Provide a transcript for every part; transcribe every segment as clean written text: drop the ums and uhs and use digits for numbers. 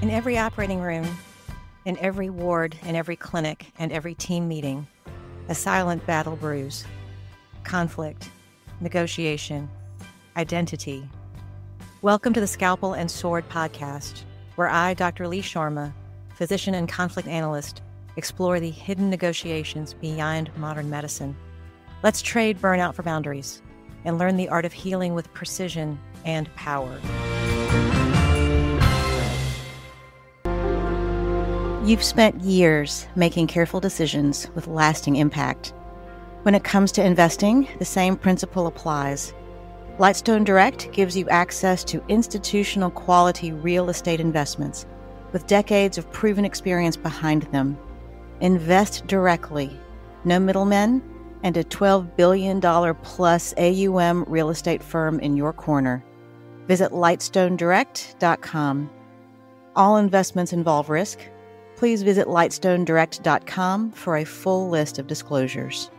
In every operating room, in every ward, in every clinic, and every team meeting, a silent battle brews. Conflict, negotiation, identity. Welcome to the Scalpel and Sword podcast, where I, Dr. Lee Sharma, physician and conflict analyst, explore the hidden negotiations beyond modern medicine. Let's trade burnout for boundaries and learn the art of healing with precision and power. You've spent years making careful decisions with lasting impact. When it comes to investing, the same principle applies. Lightstone Direct gives you access to institutional quality real estate investments with decades of proven experience behind them. Invest directly, no middlemen, and a $12 billion plus AUM real estate firm in your corner. Visit lightstonedirect.com. All investments involve risk. Please visit lightstonedirect.com for a full list of disclosures.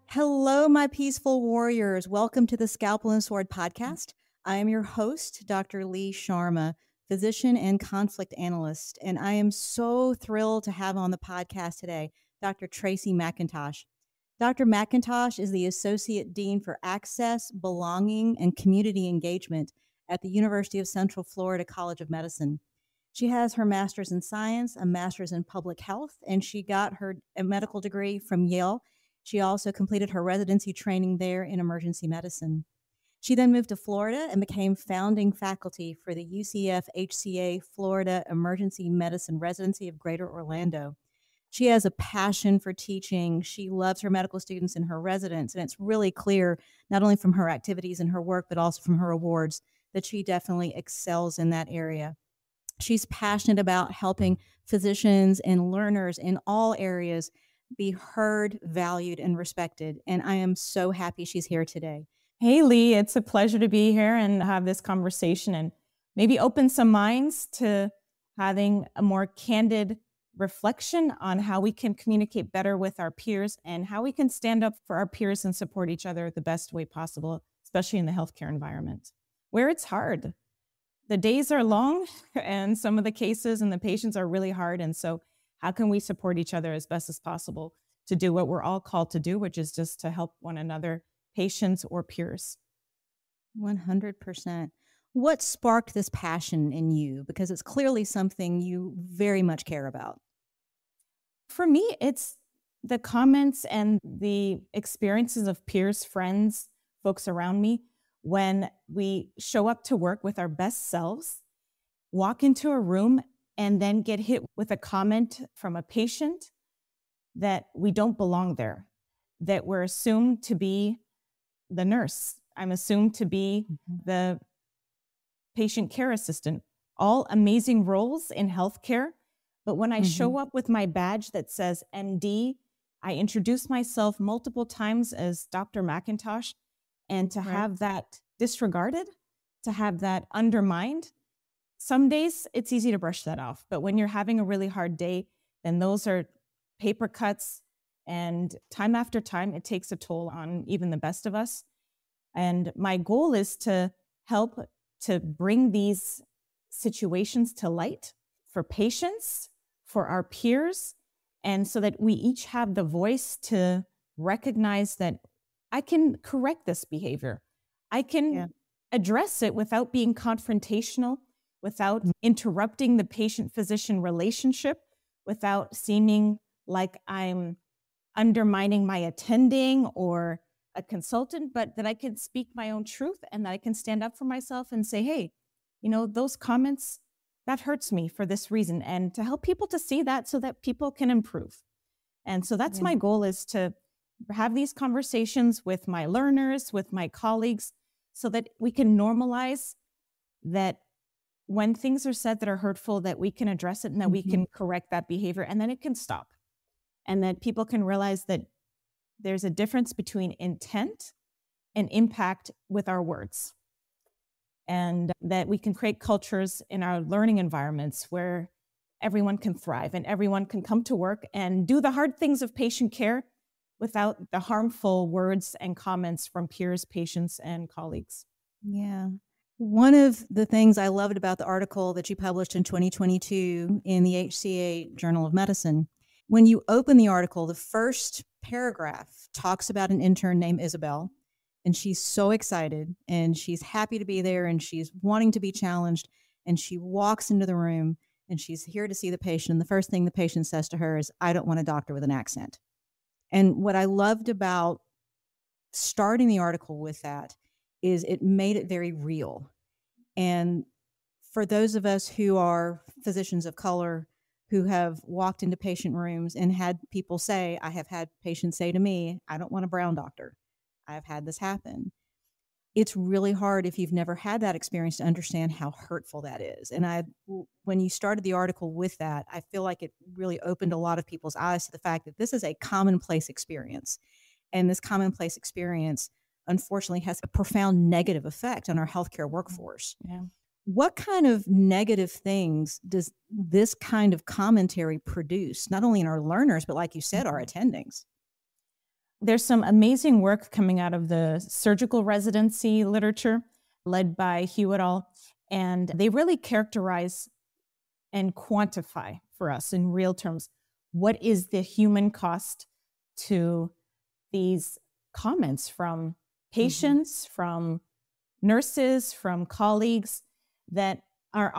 Hello, my peaceful warriors. Welcome to the Scalpel and Sword podcast. I am your host, Dr. Lee Sharma, physician and conflict analyst, and I am so thrilled to have on the podcast today Dr. Tracy MacIntosh. Dr. MacIntosh is the Associate Dean for Access, Belonging, and Community Engagement at the University of Central Florida College of Medicine. She has her master's in science, a master's in public health, and she got her medical degree from Yale. She also completed her residency training there in emergency medicine. She then moved to Florida and became founding faculty for the UCF HCA Florida Emergency Medicine Residency of Greater Orlando. She has a passion for teaching. She loves her medical students and her residents, and it's really clear, not only from her activities and her work, but also from her awards, that she definitely excels in that area. She's passionate about helping physicians and learners in all areas be heard, valued, and respected, and I am so happy she's here today. Hey, Lee, it's a pleasure to be here and have this conversation and maybe open some minds to having a more candid reflection on how we can communicate better with our peers and how we can stand up for our peers and support each other the best way possible, especially in the healthcare environment, where it's hard. The days are long and some of the cases and the patients are really hard. And so how can we support each other as best as possible to do what we're all called to do, which is just to help one another, patients or peers? 100%. What sparked this passion in you? Because it's clearly something you very much care about. For me, it's the comments and the experiences of peers, friends, folks around me when we show up to work with our best selves, walk into a room, and then get hit with a comment from a patient that we don't belong there, that we're assumed to be the nurse. I'm assumed to be the patient care assistant, all amazing roles in healthcare. But when I show up with my badge that says MD, I introduce myself multiple times as Dr. MacIntosh, and to have that disregarded, to have that undermined, some days it's easy to brush that off. But when you're having a really hard day, then those are paper cuts, and time after time, it takes a toll on even the best of us. And my goal is to help to bring these situations to light for patients, for our peers, and so that we each have the voice to recognize that I can correct this behavior. I can address it without being confrontational, without interrupting the patient-physician relationship, without seeming like I'm undermining my attending or a consultant, but that I can speak my own truth and that I can stand up for myself and say, hey, you know, those comments, that hurts me for this reason, and to help people to see that so that people can improve. And so that's my goal, is to have these conversations with my learners, with my colleagues, so that we can normalize that when things are said that are hurtful, that we can address it and that we can correct that behavior, and then it can stop. And that people can realize that there's a difference between intent and impact with our words. And that we can create cultures in our learning environments where everyone can thrive and everyone can come to work and do the hard things of patient care without the harmful words and comments from peers, patients, and colleagues. Yeah. One of the things I loved about the article that you published in 2022 in the HCA Journal of Medicine, when you open the article, the first paragraph talks about an intern named Isabel, and she's so excited and she's happy to be there and she's wanting to be challenged. And she walks into the room and she's here to see the patient. And the first thing the patient says to her is, "I don't want a doctor with an accent." And what I loved about starting the article with that is it made it very real. And for those of us who are physicians of color, who have walked into patient rooms and had people say, I have had patients say to me, "I don't want a brown doctor. I've had this happen." It's really hard if you've never had that experience to understand how hurtful that is. And when you started the article with that, I feel like it really opened a lot of people's eyes to the fact that this is a commonplace experience. And this commonplace experience, unfortunately, has a profound negative effect on our healthcare workforce. Yeah. What kind of negative things does this kind of commentary produce, not only in our learners, but like you said, our attendings? There's some amazing work coming out of the surgical residency literature led by Hugh et al. And they really characterize and quantify for us in real terms, what is the human cost to these comments from patients, from nurses, from colleagues that are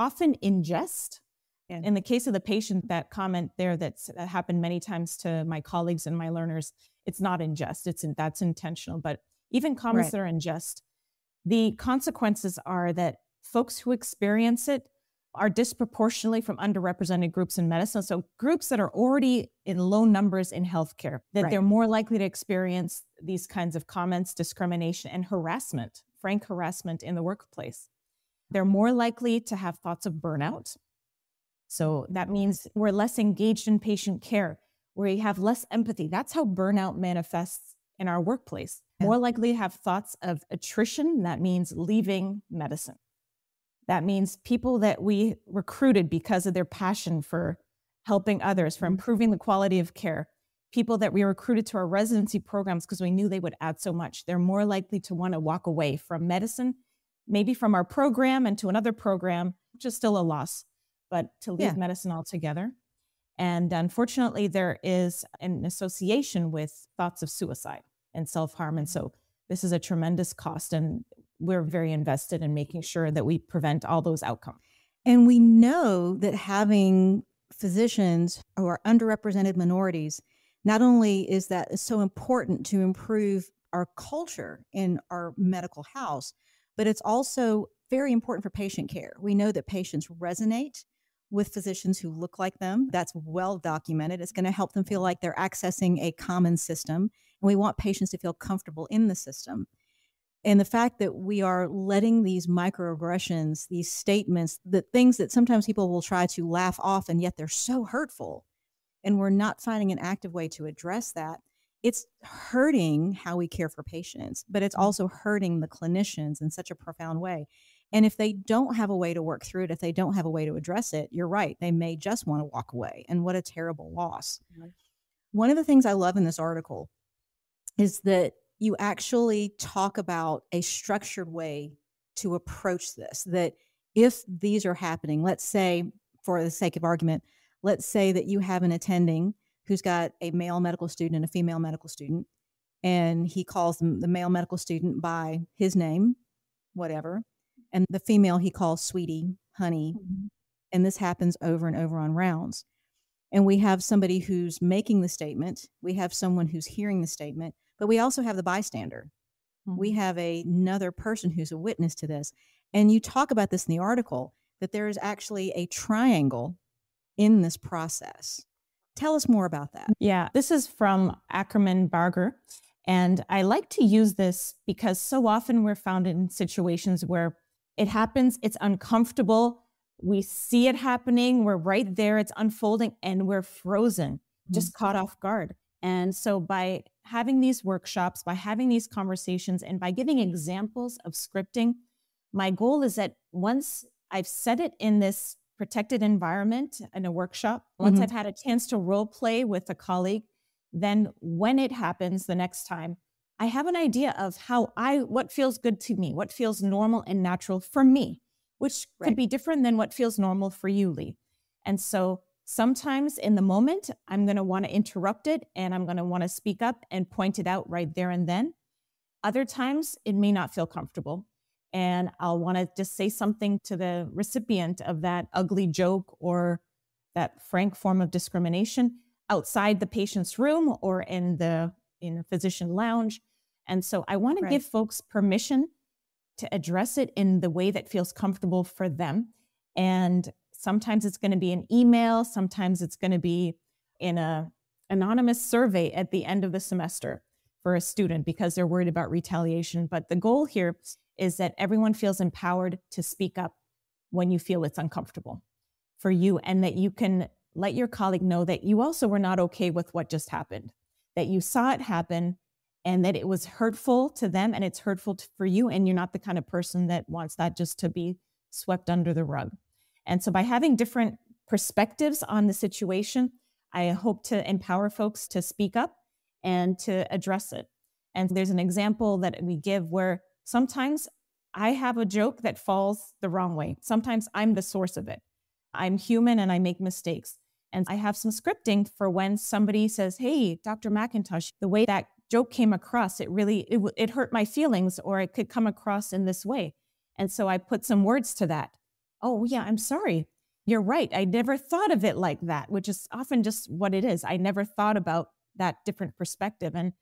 in jest. Yeah. In the case of the patient, that comment there that happened many times to my colleagues and my learners, it's not in jest. That's intentional. But even comments that are in jest, the consequences are that folks who experience it are disproportionately from underrepresented groups in medicine. So groups that are already in low numbers in healthcare, that they're more likely to experience these kinds of comments, discrimination, and harassment, frank harassment in the workplace. They're more likely to have thoughts of burnout. So that means we're less engaged in patient care. We have less empathy. That's how burnout manifests in our workplace. More likely to have thoughts of attrition. That means leaving medicine. That means people that we recruited because of their passion for helping others, for improving the quality of care. People that we recruited to our residency programs because we knew they would add so much. They're more likely to want to walk away from medicine, maybe from our program and to another program, which is still a loss, but to leave medicine altogether. And unfortunately, there is an association with thoughts of suicide and self-harm. And so this is a tremendous cost, and we're very invested in making sure that we prevent all those outcomes. And we know that having physicians who are underrepresented minorities, not only is that so important to improve our culture in our medical house, but it's also very important for patient care. We know that patients resonate with physicians who look like them. That's well documented. It's going to help them feel like they're accessing a common system. And we want patients to feel comfortable in the system. And the fact that we are letting these microaggressions, these statements, the things that sometimes people will try to laugh off, and yet they're so hurtful, and we're not finding an active way to address that, it's hurting how we care for patients, but it's also hurting the clinicians in such a profound way. And if they don't have a way to work through it, if they don't have a way to address it, you're right, they may just want to walk away. And what a terrible loss. One of the things I love in this article is that you actually talk about a structured way to approach this, that if these are happening, let's say, for the sake of argument, let's say that you have an attending who's got a male medical student and a female medical student, and he calls them, the male medical student, by his name, whatever, and the female he calls sweetie, honey, and this happens over and over on rounds. And we have somebody who's making the statement, we have someone who's hearing the statement, but we also have the bystander. We have another person who's a witness to this. And you talk about this in the article, that there is actually a triangle in this process. Tell us more about that. Yeah, this is from Ackerman Barger. And I like to use this because so often we're found in situations where it happens, it's uncomfortable, we see it happening, we're right there, it's unfolding, and we're frozen, just caught off guard. And so by having these workshops, by having these conversations, and by giving examples of scripting, my goal is that once I've said it in this protected environment in a workshop, once I've had a chance to role play with a colleague, then when it happens the next time, I have an idea of what feels good to me, what feels normal and natural for me, which could be different than what feels normal for you, Lee. And so sometimes in the moment, I'm going to want to interrupt it and I'm going to want to speak up and point it out right there and then. Other times it may not feel comfortable. And I'll want to just say something to the recipient of that ugly joke or that frank form of discrimination outside the patient's room or in a physician lounge. And so I want to give folks permission to address it in the way that feels comfortable for them. And sometimes it's going to be an email. Sometimes it's going to be in an anonymous survey at the end of the semester for a student because they're worried about retaliation. But the goal here is that everyone feels empowered to speak up when you feel it's uncomfortable for you, and that you can let your colleague know that you also were not okay with what just happened, that you saw it happen and that it was hurtful to them and it's hurtful for you, and you're not the kind of person that wants that just to be swept under the rug. And so by having different perspectives on the situation, I hope to empower folks to speak up and to address it. And there's an example that we give where sometimes I have a joke that falls the wrong way. Sometimes I'm the source of it. I'm human and I make mistakes. And I have some scripting for when somebody says, hey, Dr. MacIntosh, the way that joke came across, it hurt my feelings, or it could come across in this way. And so I put some words to that. Oh yeah, I'm sorry. You're right. I never thought of it like that, which is often just what it is. I never thought about that different perspective, and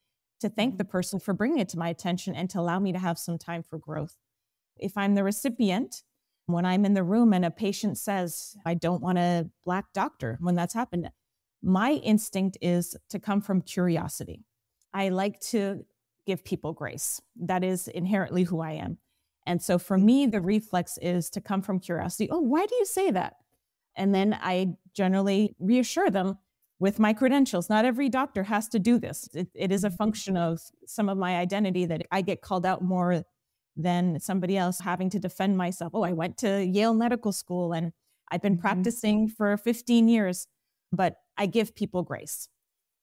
to thank the person for bringing it to my attention and to allow me to have some time for growth. If I'm the recipient, when I'm in the room and a patient says, I don't want a Black doctor, when that's happened, my instinct is to come from curiosity. I like to give people grace. That is inherently who I am. And so for me, the reflex is to come from curiosity. Oh, why do you say that? And then I generally reassure them with my credentials. Not every doctor has to do this. It is a function of some of my identity that I get called out more than somebody else, having to defend myself. Oh, I went to Yale Medical School and I've been practicing for 15 years, but I give people grace.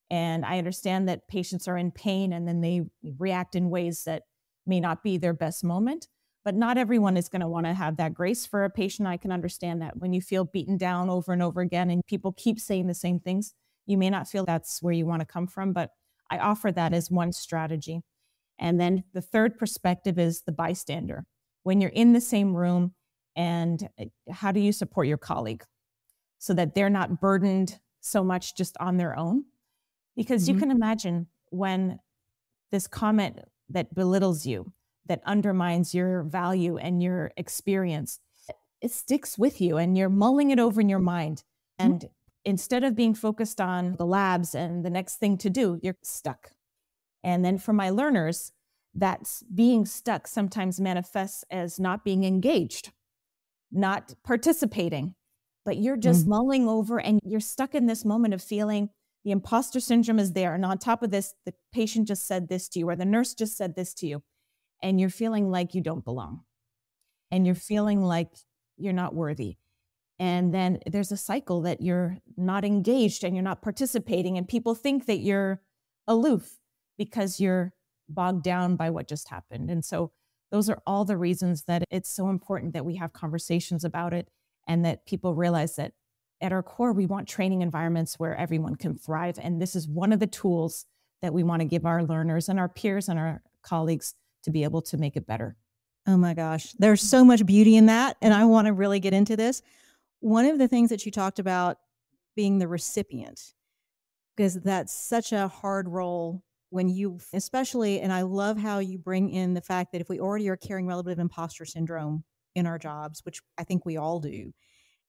And I understand that patients are in pain and then they react in ways that may not be their best moment. But not everyone is going to want to have that grace for a patient. I can understand that when you feel beaten down over and over again and people keep saying the same things, you may not feel that's where you want to come from. But I offer that as one strategy. And then the third perspective is the bystander. When you're in the same room, and how do you support your colleague so that they're not burdened so much just on their own? Because you can imagine when this comment that belittles you, that undermines your value and your experience, it sticks with you and you're mulling it over in your mind. And instead of being focused on the labs and the next thing to do, you're stuck. And then for my learners, that's being stuck sometimes manifests as not being engaged, not participating, but you're just mulling over and you're stuck in this moment of feeling the imposter syndrome is there. And on top of this, the patient just said this to you, or the nurse just said this to you. And you're feeling like you don't belong. And you're feeling like you're not worthy. And then there's a cycle that you're not engaged and you're not participating. And people think that you're aloof because you're bogged down by what just happened. And so those are all the reasons that it's so important that we have conversations about it and that people realize that at our core, we want training environments where everyone can thrive. And this is one of the tools that we want to give our learners and our peers and our colleagues to be able to make it better. Oh my gosh, there's so much beauty in that. And I want to really get into this. One of the things that you talked about being the recipient, because that's such a hard role when you, especially, and I love how you bring in the fact that if we already are carrying relative imposter syndrome in our jobs, which I think we all do,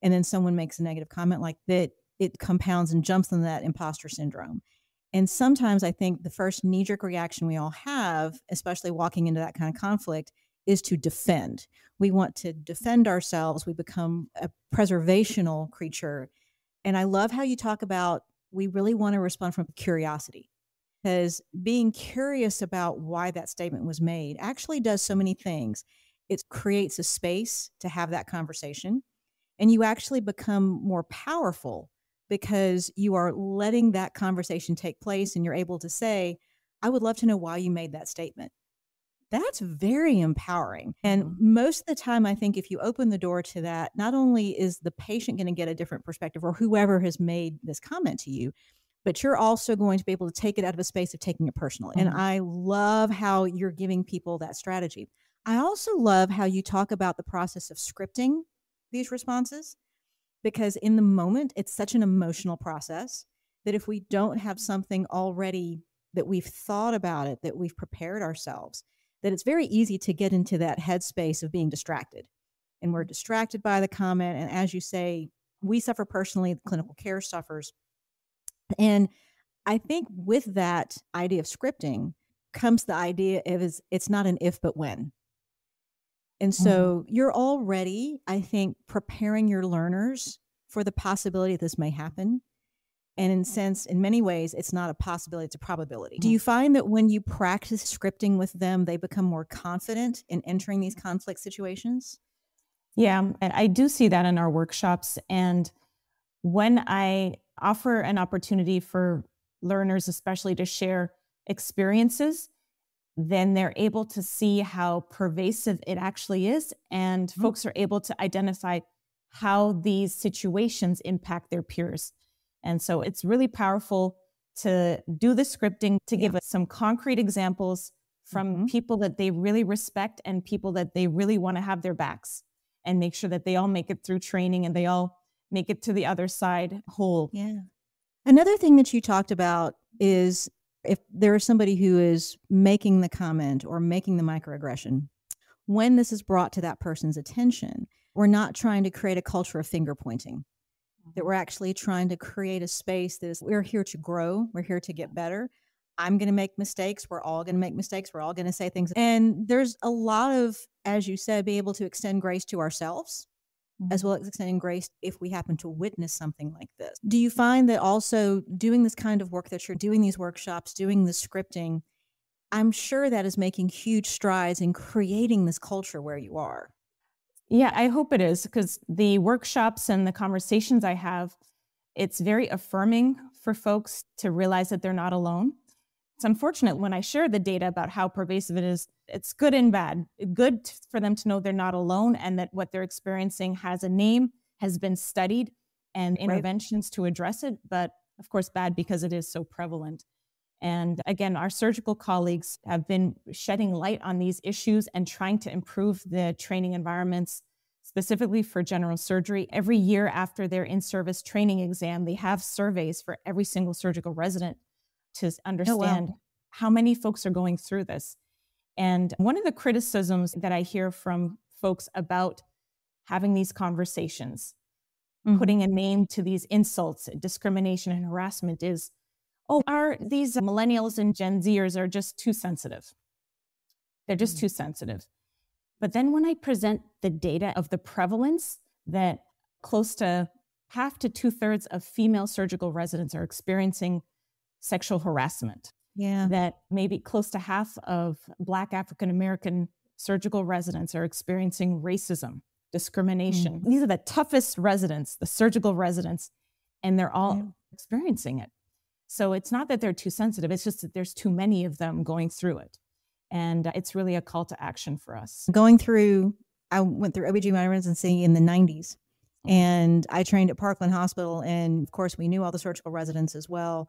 and then someone makes a negative comment like that, it compounds and jumps in that imposter syndrome. And sometimes I think the first knee-jerk reaction we all have, especially walking into that kind of conflict, is to defend. We want to defend ourselves. We become a preservational creature. And I love how you talk about we really want to respond from curiosity, because being curious about why that statement was made actually does so many things. It creates a space to have that conversation, and you actually become more powerful because you are letting that conversation take place and you're able to say, I would love to know why you made that statement. That's very empowering. And most of the time, I think if you open the door to that, not only is the patient going to get a different perspective or whoever has made this comment to you, but you're also going to be able to take it out of a space of taking it personally. And I love how you're giving people that strategy. I also love how you talk about the process of scripting these responses, because in the moment, it's such an emotional process that if we don't have something already that we've thought about it, that we've prepared ourselves, that it's very easy to get into that headspace of being distracted. And we're distracted by the comment. And as you say, we suffer personally, the clinical care suffers. And I think with that idea of scripting comes the idea of it's not an if, but when. And so you're already, I think, preparing your learners for the possibility that this may happen. And in many ways, it's not a possibility, it's a probability. Do you find that when you practice scripting with them, they become more confident in entering these conflict situations? Yeah, and I do see that in our workshops. And when I offer an opportunity for learners, especially to share experiences, then they're able to see how pervasive it actually is. And folks are able to identify how these situations impact their peers. And so it's really powerful to do the scripting, to give us some concrete examples from people that they really respect and people that they really want to have their backs, and make sure that they all make it through training and they all make it to the other side whole. Yeah. Another thing that you talked about is if there is somebody who is making the comment or making the microaggression, when this is brought to that person's attention, we're not trying to create a culture of finger pointing, that we're actually trying to create a space that is, we're here to grow, we're here to get better. I'm going to make mistakes. We're all going to make mistakes. We're all going to say things. And there's a lot of, as you said, be able to extend grace to ourselves, as well as extending grace if we happen to witness something like this. Do you find that also doing this kind of work that you're doing, these workshops, doing the scripting, I'm sure that is making huge strides in creating this culture where you are? Yeah, I hope it is, because the workshops and the conversations I have, it's very affirming for folks to realize that they're not alone. It's unfortunate when I share the data about how pervasive it is. It's good and bad. Good for them to know they're not alone and that what they're experiencing has a name, has been studied, and interventions to address it. But of course, bad because it is so prevalent. And again, our surgical colleagues have been shedding light on these issues and trying to improve the training environments, specifically for general surgery. Every year after their in-service training exam, they have surveys for every single surgical resident to understand how many folks are going through this. And one of the criticisms that I hear from folks about having these conversations, putting a name to these insults, discrimination, and harassment is, are these millennials and Gen Zers are just too sensitive. They're just too sensitive. But then when I present the data of the prevalence that close to half to 2/3 of female surgical residents are experiencing sexual harassment, that maybe close to half of Black African-American surgical residents are experiencing racism, discrimination. These are the toughest residents, the surgical residents, and they're all experiencing it. So it's not that they're too sensitive, it's just that there's too many of them going through it. And it's really a call to action for us. I went through OB/GYN residency in the 90s, and I trained at Parkland Hospital. And of course, we knew all the surgical residents as well.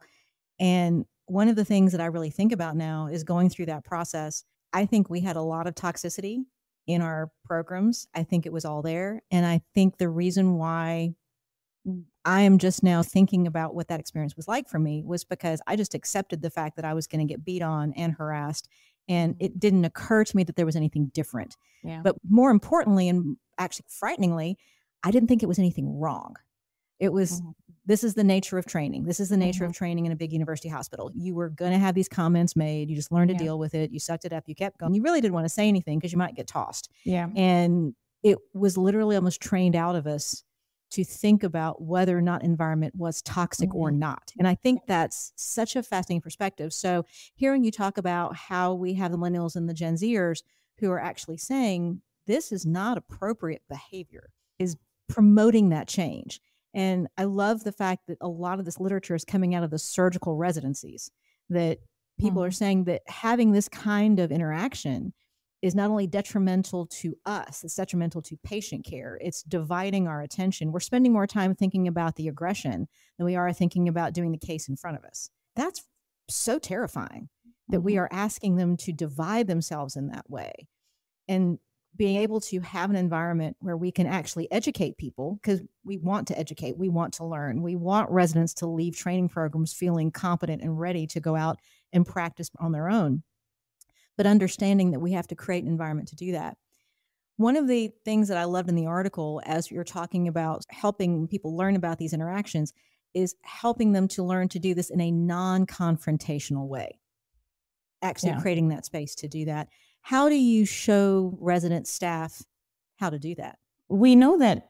And one of the things that I really think about now is going through that process. I think we had a lot of toxicity in our programs. I think it was all there. And I think the reason why I am just now thinking about what that experience was like for me was because I just accepted the fact that I was going to get beat on and harassed. And it didn't occur to me that there was anything different. But more importantly, and actually frighteningly, I didn't think it was anything wrong. It was, this is the nature of training. This is the nature of training in a big university hospital. You were going to have these comments made. You just learned to deal with it. You sucked it up. You kept going. You really didn't want to say anything because you might get tossed. And it was literally almost trained out of us to think about whether or not environment was toxic or not. And I think that's such a fascinating perspective. So hearing you talk about how we have the millennials and the Gen Zers who are actually saying this is not appropriate behavior, is promoting that change. And I love the fact that a lot of this literature is coming out of the surgical residencies, that people are saying that having this kind of interaction is not only detrimental to us, it's detrimental to patient care. It's dividing our attention. We're spending more time thinking about the aggression than we are thinking about doing the case in front of us. That's so terrifying that we are asking them to divide themselves in that way. And being able to have an environment where we can actually educate people, because we want to educate, we want to learn, we want residents to leave training programs feeling competent and ready to go out and practice on their own, but understanding that we have to create an environment to do that. One of the things that I loved in the article, as you're talking about helping people learn about these interactions, is helping them to learn to do this in a non-confrontational way, actually creating that space to do that. How do you show resident staff how to do that? We know that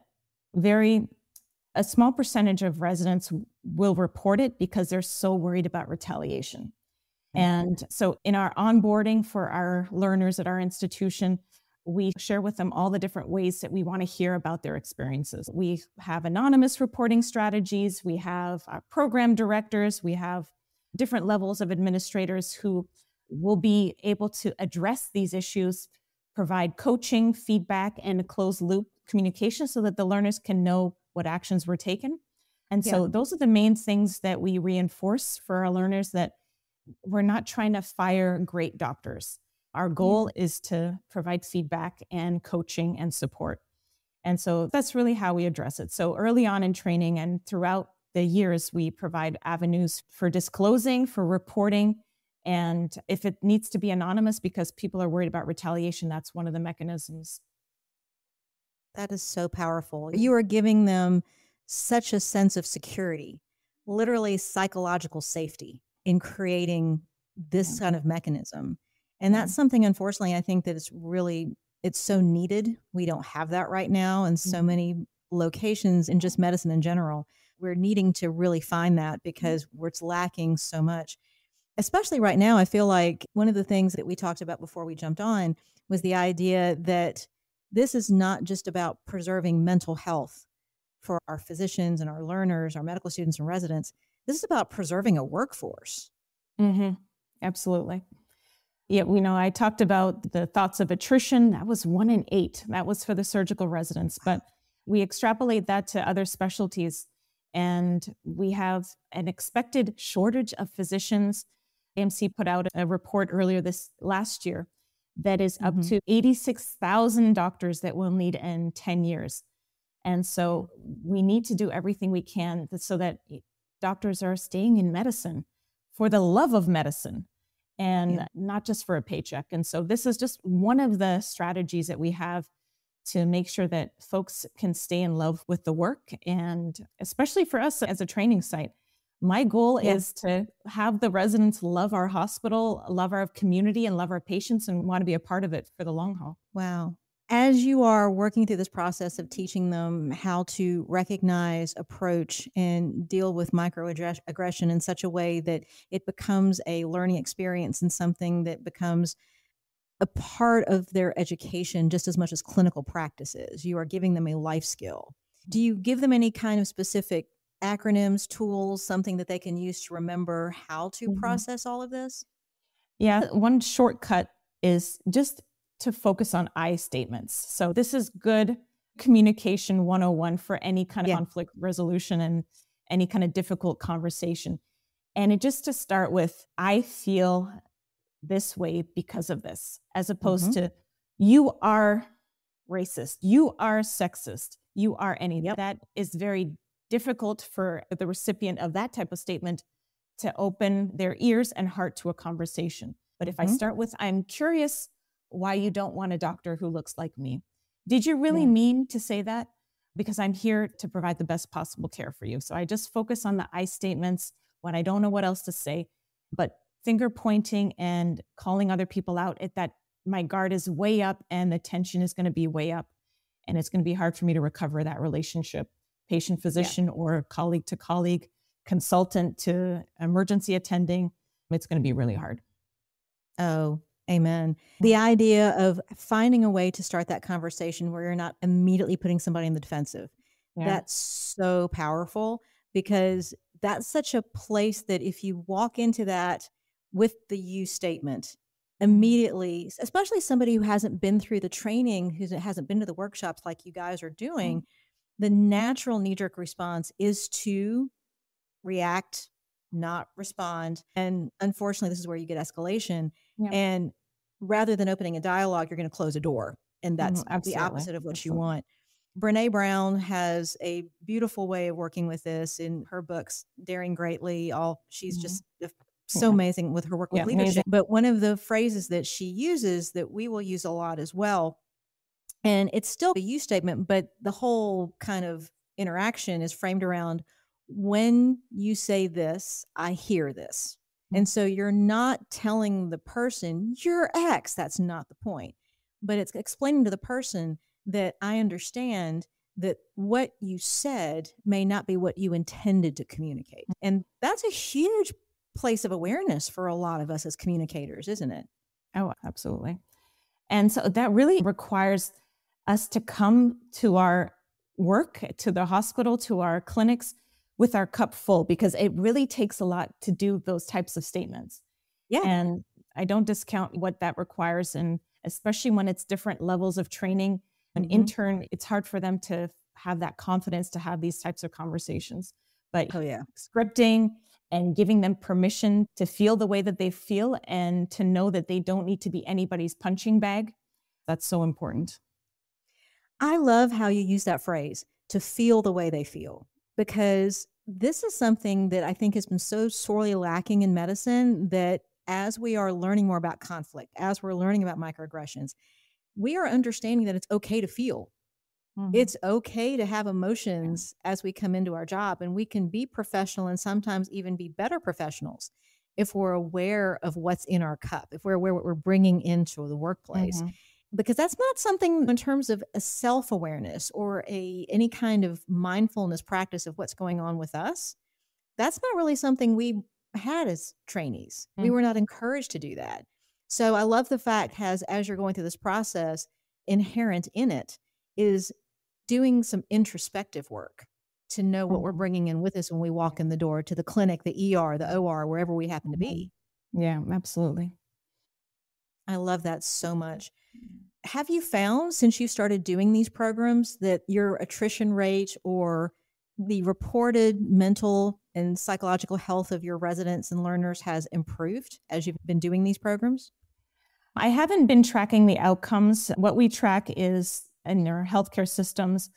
a small percentage of residents will report it because they're so worried about retaliation. And so in our onboarding for our learners at our institution, we share with them all the different ways that we want to hear about their experiences. We have anonymous reporting strategies. We have our program directors. We have different levels of administrators who will be able to address these issues, provide coaching, feedback, and a closed loop communication so that the learners can know what actions were taken. And so those are the main things that we reinforce for our learners, that we're not trying to fire great doctors. Our goal is to provide feedback and coaching and support. And so that's really how we address it. So early on in training and throughout the years, we provide avenues for disclosing, for reporting. And if it needs to be anonymous because people are worried about retaliation, that's one of the mechanisms. That is so powerful. You are giving them such a sense of security, literally psychological safety, in creating this kind of mechanism. And that's something, unfortunately, I think that it's so needed. We don't have that right now in so many locations in just medicine in general. We're needing to really find that because it's lacking so much. Especially right now, I feel like one of the things that we talked about before we jumped on was the idea that this is not just about preserving mental health for our physicians and our learners, our medical students and residents. This is about preserving a workforce. Absolutely. Yeah, I talked about the thoughts of attrition. That was 1 in 8. That was for the surgical residents. But we extrapolate that to other specialties. And we have an expected shortage of physicians. AMC put out a report earlier this last year that is up to 86,000 doctors that we'll need in 10 years. And so we need to do everything we can so that doctors are staying in medicine for the love of medicine and not just for a paycheck. And so this is just one of the strategies that we have to make sure that folks can stay in love with the work. And especially for us as a training site, my goal is to have the residents love our hospital, love our community, and love our patients, and want to be a part of it for the long haul. Wow. As you are working through this process of teaching them how to recognize, approach, and deal with microaggression in such a way that it becomes a learning experience and something that becomes a part of their education just as much as clinical practices, you are giving them a life skill. Do you give them any kind of specific acronyms, tools, something that they can use to remember how to process all of this? Yeah, one shortcut is just to focus on I statements. So this is good communication 101 for any kind of conflict resolution and any kind of difficult conversation. And it just to start with, I feel this way because of this, as opposed to you are racist, you are sexist, you are anything. That is very difficult for the recipient of that type of statement to open their ears and heart to a conversation. But if I start with, I'm curious why you don't want a doctor who looks like me. Did you really mean to say that? Because I'm here to provide the best possible care for you. So I just focus on the I statements when I don't know what else to say, but finger pointing and calling other people out at that my guard is way up and the tension is going to be way up. And it's going to be hard for me to recover that relationship, patient physician or colleague to colleague, consultant to emergency attending. It's going to be really hard. Oh, amen. The idea of finding a way to start that conversation where you're not immediately putting somebody in the defensive, That's so powerful, because that's such a place that if you walk into that with the you statement immediately, especially somebody who hasn't been through the training, who hasn't been to the workshops like you guys are doing, the natural knee-jerk response is to react, not respond. And unfortunately, this is where you get escalation. And rather than opening a dialogue, you're going to close a door. And that's the opposite of what you want. Brene Brown has a beautiful way of working with this in her books, Daring Greatly. She's just so amazing with her work with leadership. Amazing. But one of the phrases that she uses that we will use a lot as well, and it's still a you statement, but the whole kind of interaction is framed around, when you say this, I hear this. And so you're not telling the person you're X. That's not the point. But it's explaining to the person that I understand that what you said may not be what you intended to communicate. And that's a huge place of awareness for a lot of us as communicators, isn't it? Oh, absolutely. And so that really requires us to come to our work, to the hospital, to our clinics with our cup full, because it really takes a lot to do those types of statements. And I don't discount what that requires. And especially when it's different levels of training, an intern, it's hard for them to have that confidence to have these types of conversations. But scripting and giving them permission to feel the way that they feel and to know that they don't need to be anybody's punching bag, that's so important. I love how you use that phrase, to feel the way they feel, because this is something that I think has been so sorely lacking in medicine, that as we are learning more about conflict, as we're learning about microaggressions, we are understanding that it's okay to feel. It's okay to have emotions as we come into our job, and we can be professional and sometimes even be better professionals if we're aware of what's in our cup, if we're aware what we're bringing into the workplace. Because that's not something in terms of a self-awareness or any kind of mindfulness practice of what's going on with us. That's not really something we had as trainees. We were not encouraged to do that. So I love the fact as you're going through this process, inherent in it is doing some introspective work to know what we're bringing in with us when we walk in the door to the clinic, the ER, the OR, wherever we happen to be. Yeah, absolutely. I love that so much. Have you found, since you started doing these programs, that your attrition rate or the reported mental and psychological health of your residents and learners has improved as you've been doing these programs? I haven't been tracking the outcomes. What we track is, in our healthcare systems,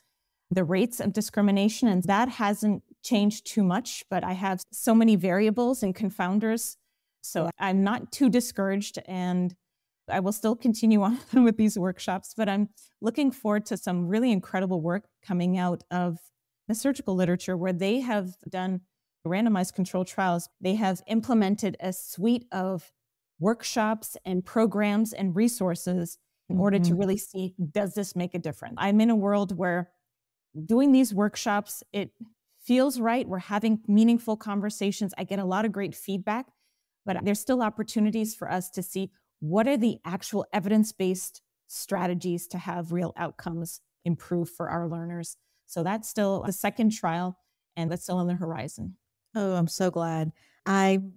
the rates of discrimination, and that hasn't changed too much, but I have so many variables and confounders. So I'm not too discouraged, and I will still continue on with these workshops, but I'm looking forward to some really incredible work coming out of the surgical literature, where they have done randomized controlled trials. They have implemented a suite of workshops and programs and resources in order to really see, does this make a difference? I'm in a world where doing these workshops, it feels right. We're having meaningful conversations. I get a lot of great feedback, but there's still opportunities for us to see what are the actual evidence-based strategies to have real outcomes improve for our learners. So that's still the second trial, and that's still on the horizon. Oh, I'm so glad. I'm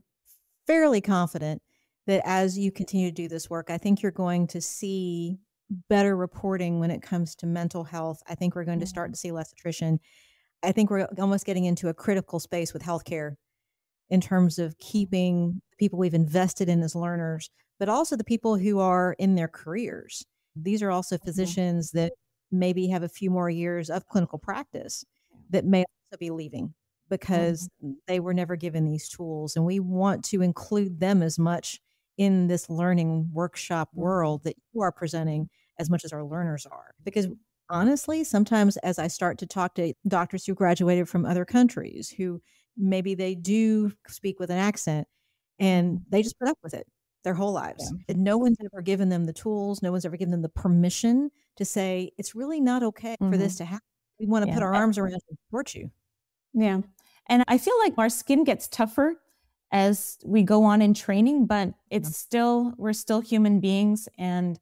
fairly confident that as you continue to do this work, I think you're going to see better reporting when it comes to mental health. I think we're going to start to see less attrition. I think we're almost getting into a critical space with healthcare in terms of keeping the people we've invested in as learners, but also the people who are in their careers. These are also physicians that maybe have a few more years of clinical practice that may also be leaving because they were never given these tools. And we want to include them as much in this learning workshop world that you are presenting as much as our learners are. Because honestly, sometimes as I start to talk to doctors who graduated from other countries, who maybe they do speak with an accent and they just put up with it their whole lives. And no one's ever given them the tools. No one's ever given them the permission to say, it's really not okay for this to happen. We want to put our arms around and support you. Yeah. And I feel like our skin gets tougher as we go on in training, but it's still, we're still human beings. And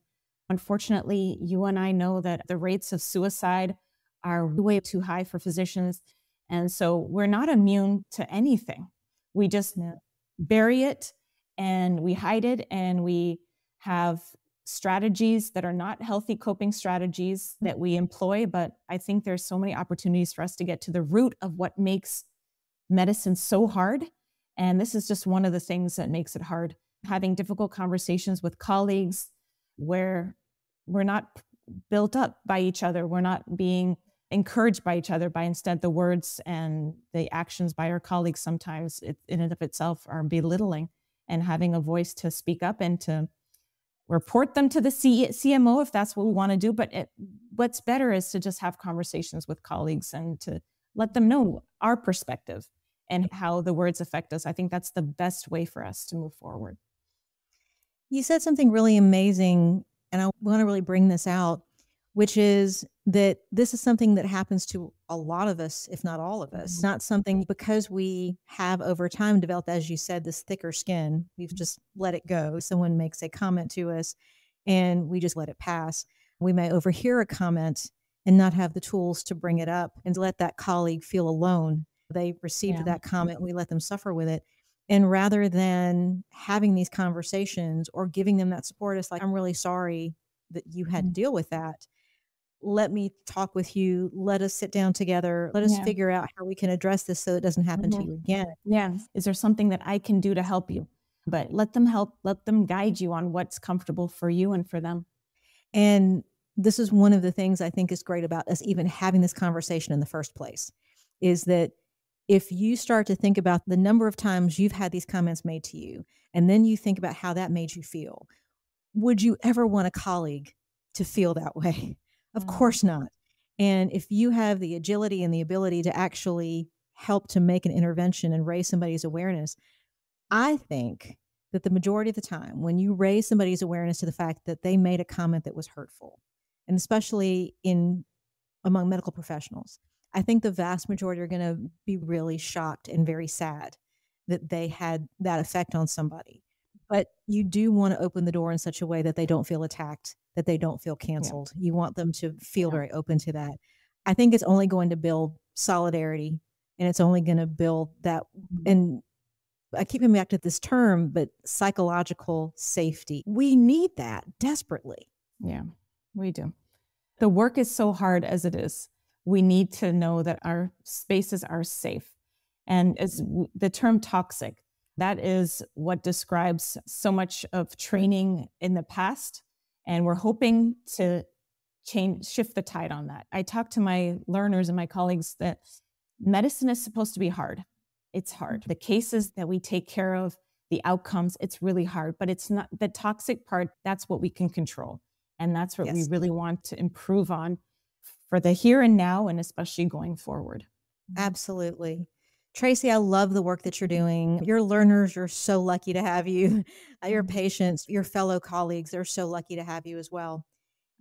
unfortunately, you and I know that the rates of suicide are way too high for physicians. And so we're not immune to anything. We just bury it and we hide it, and we have strategies that are not healthy coping strategies that we employ. But I think there's so many opportunities for us to get to the root of what makes medicine so hard. And this is just one of the things that makes it hard. Having difficult conversations with colleagues where we're not built up by each other. We're not being encouraged by each other, by instead the words and the actions by our colleagues sometimes in and of itself are belittling. And having a voice to speak up and to report them to the CMO if that's what we want to do. But what's better is to just have conversations with colleagues and to let them know our perspective and how the words affect us. I think that's the best way for us to move forward. You said something really amazing, and I want to really bring this out, which is that this is something that happens to a lot of us, if not all of us. It's not something because we have over time developed, as you said, this thicker skin. We've just let it go. Someone makes a comment to us and we just let it pass. We may overhear a comment and not have the tools to bring it up and to let that colleague feel alone. They received that comment, we let them suffer with it. And rather than having these conversations or giving them that support, it's like, I'm really sorry that you had to deal with that. Let me talk with you. Let us sit down together. Let us figure out how we can address this so it doesn't happen to you again. Yeah. Is there something that I can do to help you? But let them guide you on what's comfortable for you and for them. And this is one of the things I think is great about us even having this conversation in the first place, is that if you start to think about the number of times you've had these comments made to you, and then you think about how that made you feel, would you ever want a colleague to feel that way? Of course not. And if you have the agility and the ability to actually help to make an intervention and raise somebody's awareness, I think that the majority of the time when you raise somebody's awareness to the fact that they made a comment that was hurtful, and especially among medical professionals, I think the vast majority are going to be really shocked and very sad that they had that effect on somebody. But you do want to open the door in such a way that they don't feel attacked, that they don't feel canceled. Yeah. You want them to feel very open to that. I think it's only going to build solidarity, and it's only going to build that. And I keep coming back to this term, but psychological safety. We need that desperately. Yeah, we do. The work is so hard as it is. We need to know that our spaces are safe. And as the term toxic, that is what describes so much of training in the past. And we're hoping to shift the tide on that. I talk to my learners and my colleagues that medicine is supposed to be hard. It's hard. The cases that we take care of, the outcomes, it's really hard. But it's not the toxic part. That's what we can control. And that's what we really want to improve on for the here and now, and especially going forward. Absolutely. Tracy, I love the work that you're doing. Your learners are so lucky to have you. Your patients, your fellow colleagues, they're so lucky to have you as well.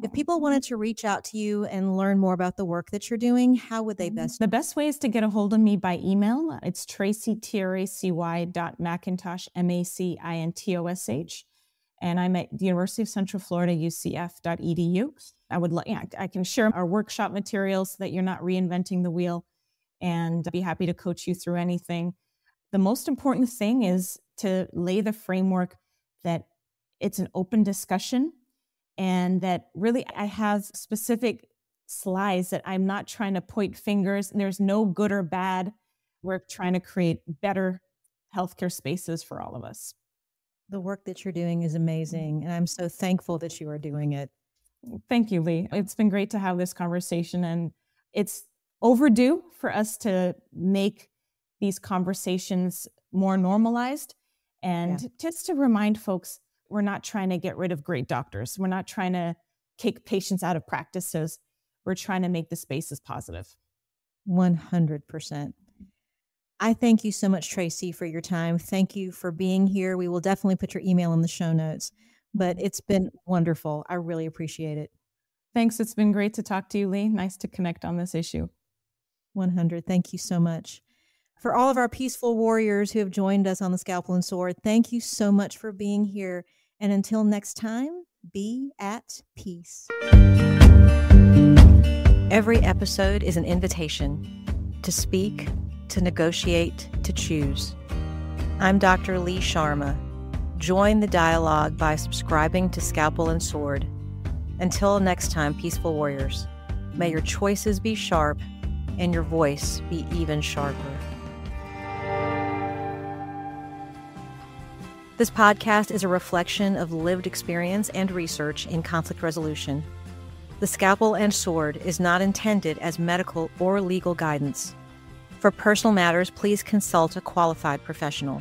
If people wanted to reach out to you and learn more about the work that you're doing, how would they best? The best way is to get a hold of me by email. It's tracy.macintosh, MACINTOSH. And I'm at the University of Central Florida, UCF.edu. I can share our workshop materials so that you're not reinventing the wheel, and be happy to coach you through anything. The most important thing is to lay the framework that it's an open discussion, and that really I have specific slides that I'm not trying to point fingers. There's no good or bad. We're trying to create better healthcare spaces for all of us. The work that you're doing is amazing, and I'm so thankful that you are doing it. Thank you, Lee. It's been great to have this conversation, and it's overdue for us to make these conversations more normalized. And just to remind folks, we're not trying to get rid of great doctors. We're not trying to kick patients out of practices. We're trying to make the spaces positive. 100%. I thank you so much, Tracy, for your time. Thank you for being here. We will definitely put your email in the show notes, but it's been wonderful. I really appreciate it. Thanks. It's been great to talk to you, Lee. Nice to connect on this issue. 100. Thank you so much. For all of our peaceful warriors who have joined us on the Scalpel and Sword, thank you so much for being here. And until next time, be at peace. Every episode is an invitation to speak, to negotiate, to choose. I'm Dr. Lee Sharma. Join the dialogue by subscribing to Scalpel and Sword. Until next time, peaceful warriors, may your choices be sharp and your voice be even sharper. This podcast is a reflection of lived experience and research in conflict resolution. The Scalpel and Sword is not intended as medical or legal guidance. For personal matters, please consult a qualified professional.